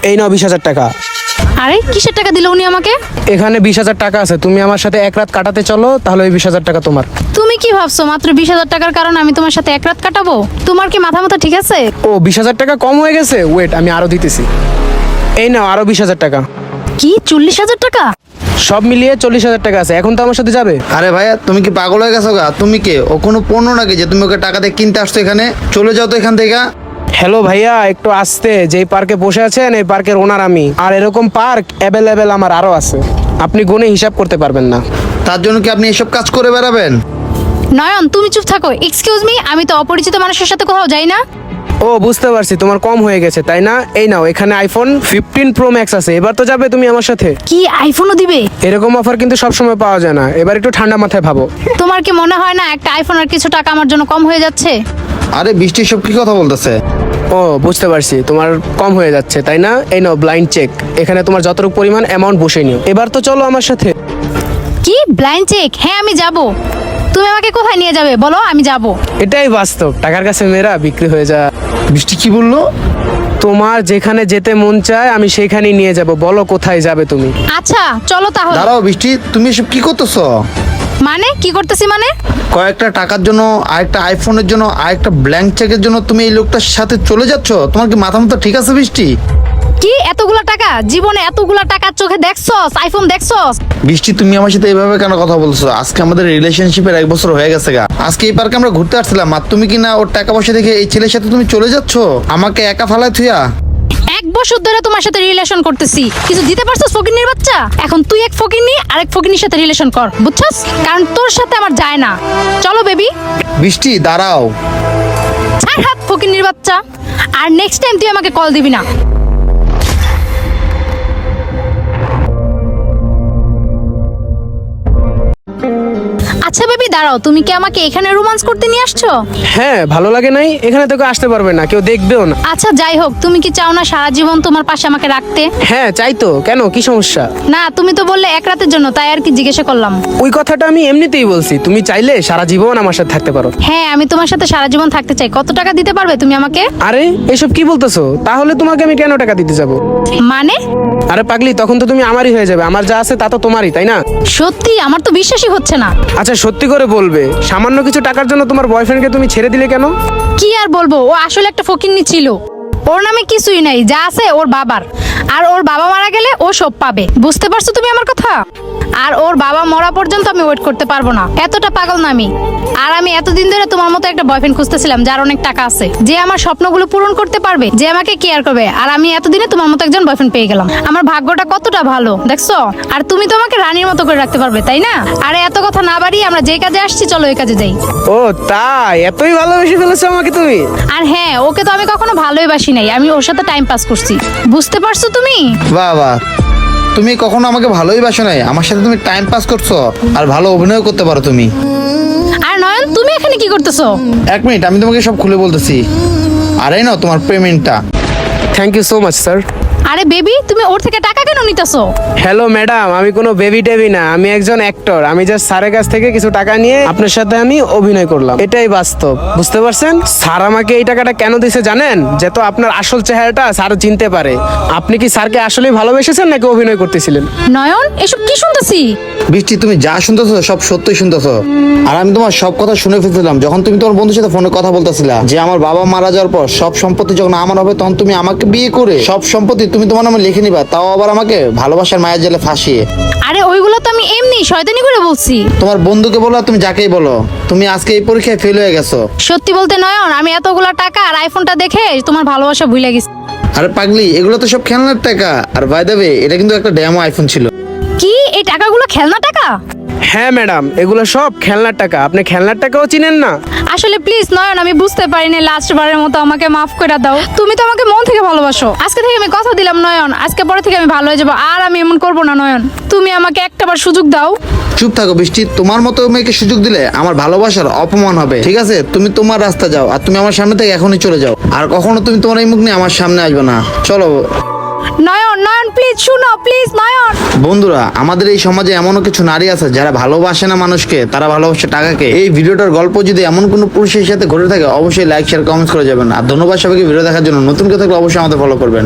এই নাও 20,000 টাকা। আরে কিসের টাকা দিল উনি আমাকে? এখানে 20,000 টাকা আছে, তুমি আমার সাথে এক রাত কাটাতে চলো, তাহলে ওই 20,000 টাকা তোমার। তুমি কি ভাবছো মাত্র 20,000 টাকার কারণে আমি তোমার সাথে এক রাত কাটাবো? তোমার কি মাথা ঠিক আছে? ও 20,000 টাকা কম হয়ে গেছে, ওয়েট আমি আরো দিতেছি। এই নাও আরো 20,000 টাকা। কি 40,000 টাকা? সব মিলিয়ে 40,000 টাকা আছে। এখন তো আমার সাথে যাবে? আরে ভাইয়া তুমি কি পাগল হয়ে গেছো গা? তুমি কে? ও কোনো পণ্য নাকি যে তুমি ওকে টাকা দিয়ে কিনতে আসছো? এখানে চলে যাও তো এখান থেকে। হ্যালো ভাইয়া, একটু আসতে। যেই পার্কে বসে আছেন এই পার্কের ওনার আমি, আর এরকম পার্ক অ্যাভেলেবেল আমার আরো আছে, আপনি গুনে হিসাব করতে পারবেন না। তার জন্য কি আপনি এসব কাজ করে বেড়াবেন? নয়ন তুমি চুপ থাকো। এক্সকিউজ মি, আমি তো অপরিচিত মানুষের সাথে কোথাও যাই না। ও বুঝতে পারছি, তোমার কম হয়ে গেছে তাই না? এই নাও, এখানে আইফোন 15 প্রো ম্যাক্স আছে, এবার তো যাবে তুমি আমার সাথে। কি আইফোনও দিবে? এরকম অফার কিন্তু সবসময় পাওয়া যায় না, এবার একটু ঠান্ডা মাথায় ভাবো। তোমার কি মনে হয় না একটা আইফোন আর কিছু টাকা আমার জন্য কম হয়ে যাচ্ছে? আরে বৃষ্টি সব কি কথা বলতেছে? ও বুঝতে পারছি, তোমার কম হয়ে যাচ্ছে তাই না? এই নাও ব্লাইন্ড চেক, এখানে তোমার যতটুকু পরিমাণ অ্যামাউন্ট বসে নিও। এবার তো চলো আমার সাথে। কি ব্লাইন্ড চেক? হ্যাঁ আমি যাব। তুমি আমাকে কোথায় নিয়ে যাবে বলো, আমি যাব। এটাই বাস্তব, টাকার কাছে মেয়েরা বিক্রি হয়ে যায়। বৃষ্টি কি বললো? তোমার যেখানে যেতে মন চায় আমি সেখানেই নিয়ে যাব, বলো কোথায় যাবে তুমি। আচ্ছা চলো তাহলে। দাঁড়াও বৃষ্টি, তুমি এসব কি করতেছো? মানে কি করতেছি মানে? কয়েকটা টাকার জন্য, আরেকটা আইফোনের জন্য, আরেকটা ব্ল্যাঙ্ক চেকের জন্য তুমি এই লোকটার সাথে চলে যাচ্ছ? তোমার কি মাথা ঠিক আছে বৃষ্টি? কি এতগুলা টাকা? জীবনে এতগুলা টাকা চোখে দেখছস? আইফোন দেখছস? বৃষ্টি তুমি আমার সাথে এইভাবে কেন কথা বলছো? আজকে আমাদের রিলেশনশিপের 1 বছর হয়ে গেছে গা। আজকে এই পার্কে আমরা ঘুরতে আসছিলাম, আর তুমি কি না ওর টাকা পয়সা দেখে এই ছেলের সাথে তুমি চলে যাচ্ছ আমাকে একা ফালায় থুইয়া? 1 বছর ধরে তোমার সাথে রিলেশন করতেছি, কিছু দিতে পারছস ফকিন্নির বাচ্চা? এখন তুই এক ফকিন্নি আর এক ফকিন্নির সাথে রিলেশন কর, বুঝছস? কারণ তোর সাথে আমার যায় না। চলো বেবি। বৃষ্টি দাঁড়াও। ছাড় হাত ফকিন্নির বাচ্চা, আর নেক্সট টাইম তুই আমাকে কল দিবি না। আচ্ছা বেবি দাঁড়াও, তুমি কি আমাকে এখানে রোমান্স করতে নিয়ে আসছো? হ্যাঁ, ভালো লাগে নাই? এখানে তো কেউ আসতে পারবে না, কেউ দেখবেও না। আচ্ছা যাই হোক, তুমি কি চাও না সারা জীবন তোমার পাশে আমাকে রাখতে? হ্যাঁ চাই তো, কেন কি সমস্যা? না তুমি তো বললে এক রাতের জন্য, তাই আর কি জিজ্ঞাসা করলাম। ওই কথাটা আমি এমনিতেই বলছি, তুমি চাইলে সারা জীবন আমার সাথে থাকতে পারো। হ্যাঁ আমি তোমার সাথে সারা জীবন থাকতে চাই। কত টাকা দিতে পারবে তুমি আমাকে? আরে এসব কি বলতেছো? তাহলে তোমাকে আমি কেন টাকা দিতে যাব? মানে? আরে পাগলি, তখন তো তুমি আমারই হয়ে যাবে, আমার যা আছে তা তো তোমারই, তাই না? সত্যি? আমার তো বিশ্বাসই হচ্ছে না। আচ্ছা সত্যি করে বলবে, সামান্য কিছু টাকার জন্য তোমার বয়ফ্রেন্ডকে তুমি ছেড়ে দিলে কেন? কি আর বলবো, ও আসলে একটা ফকিন্নি ছিল। ওর নামে কিছুই নাই, যা আছে ওর বাবার। আর ওর বাবা মারা গেলে ও সব পাবে, বুঝতে পারছো তুমি আমার কথা? আর ওর বাবা মরা পর্যন্ত আমি ওয়েট করতে পারবো না, এতটা পাগল না আমি। আর আমি এতদিন ধরে তোমার মতো একটা বয়ফ্রেন্ড খুঁজতেছিলাম, যার অনেক টাকা আছে, যে আমার স্বপ্নগুলো পূরণ করতে পারবে, যে আমাকে কেয়ার করবে। আর আমি এতদিনে তোমার মতো একজন বয়ফ্রেন্ড পেয়ে গেলাম। আমার ভাগ্যটা কতটা ভালো দেখছো? আর তুমি তো আমাকে রানীর মতো করে রাখতে পারবে, তাই না? আরে এত কথা না বাড়িয়ে আমরা যে কাজে আসছি চলো ওই কাজে যাই। ও তাই, এতই ভালোবেসে ফেলেছো আমাকে তুমি? আর হ্যাঁ, ওকে তো আমি কখনো ভালোই বাসি নাই, আমি ওর সাথে টাইম পাস করছি, বুঝতে পারছো তুমি? বাহ বাহ, তুমি কখনো আমাকে ভালোই বাসো নাই, আমার সাথে তুমি টাইম পাস করছো, আর ভালো অভিনয় করতে পারো তুমি। আর নয়ন তুমি এখানে কি করতেছো? 1 মিনিট, আমি তোমাকে সব খুলে বলতেছি। আরে না তোমার পেমেন্টটা। Thank you so much sir. আরে বেবি, তুমি ওর থেকে টাকা কেন নিতেছো? হ্যালো ম্যাডাম, আমি কোনো বেবি টেবি না, আমি একজন অ্যাক্টর। আমি জাস্ট স্যারের কাছ থেকে কিছু টাকা নিয়ে আপনার সাথে আমি অভিনয় করলাম, এটাই বাস্তব, বুঝতে পারছেন? স্যার আমাকে এই টাকাটা কেন দিয়েছে জানেন? যে তো আপনার আসল চেহারাটা স্যার চিনতে পারে। আপনি কি স্যারকে আসলেই ভালোবেসেছেন নাকি অভিনয় করতেছিলেন? নয়ন এসব কি শুনতেছি? বৃষ্টি তুমি যা শুনতেছো সব সত্যই শুনতেছো। আর আমি তোমার সব কথা শুনে ফেলছিলাম যখন তুমি তোমার বন্ধুর সাথে ফোনে কথা বলতেছিলা, যে আমার বাবা মারা যাওয়ার পর সব সম্পত্তি যখন আমার হবে, তখন তুমি আমাকে বিয়ে করে সব সম্পত্তি তুমি তোমার নামে লিখে নিবা, তাও আবার আমাকে ভালোবাসার মায়ের জেলে ফাঁসিয়ে। আরে ওইগুলো তো আমি এমনি শয়তানি করে বলছি। তোমার বন্ধুকে বলো, তুমি যাকেই বলো, তুমি আজকে এই পরীক্ষায় ফেল হয়ে গেছো। সত্যি বলতে নয়ন, আমি এতগুলা টাকা আর আইফোনটা দেখে তোমার ভালোবাসা ভুলে গেছি। আরে পাগলি, এগুলো তো সব খেলনার টাকা। আর বাই দ্য ওয়ে, এটা কিন্তু একটা ডেমো আইফোন ছিল। কি এই টাকাগুলো খেলনা টাকা? হ্যাঁ ম্যাডাম, এগুলো সব খেলনার টাকা। আপনি খেলনার টাকাও চিনেন না? আসলে প্লিজ নয়ন, আমি বুঝতে পারিনি, লাস্ট বারের মতো আমাকে মাফ করে দাও। তুমি তো আমাকে মন থেকে ভালোবাসো। আজকে থেকে আমি কথা দিলাম নয়ন, আজকে পরে থেকে আমি ভালো হয়ে যাবো, আর আমি এমন করবো না নয়ন। তুমি আমাকে একটাবার সুযোগ দাও। চুপ থাকো বৃষ্টি, তোমার মতো মেয়েকে সুযোগ দিলে আমার ভালোবাসার অপমান হবে, ঠিক আছে? তুমি তোমার রাস্তা যাও, আর তুমি আমার সামনে থেকে এখনই চলে যাও, আর কখনো তুমি তোমার এই মুখ নিয়ে আমার সামনে আসবে না। চলো নয়ন, নয়ন প্লিজ শুনো, প্লিজ নয়ন। বন্ধুরা, আমাদের এই সমাজে এমনও কিছু নারী আছে যারা ভালোবাসে না মানুষকে, তারা ভালোবাসে টাকাকে। এই ভিডিওটার গল্প যদি এমন কোনো পুরুষের সাথে ঘটে থাকে, অবশ্যই লাইক শেয়ার কমেন্টস করে যাবেন। আর ধন্যবাদ সবাইকে ভিডিও দেখার জন্য। নতুন কেউ থাকলে অবশ্যই আমাদের ফলো করবেন।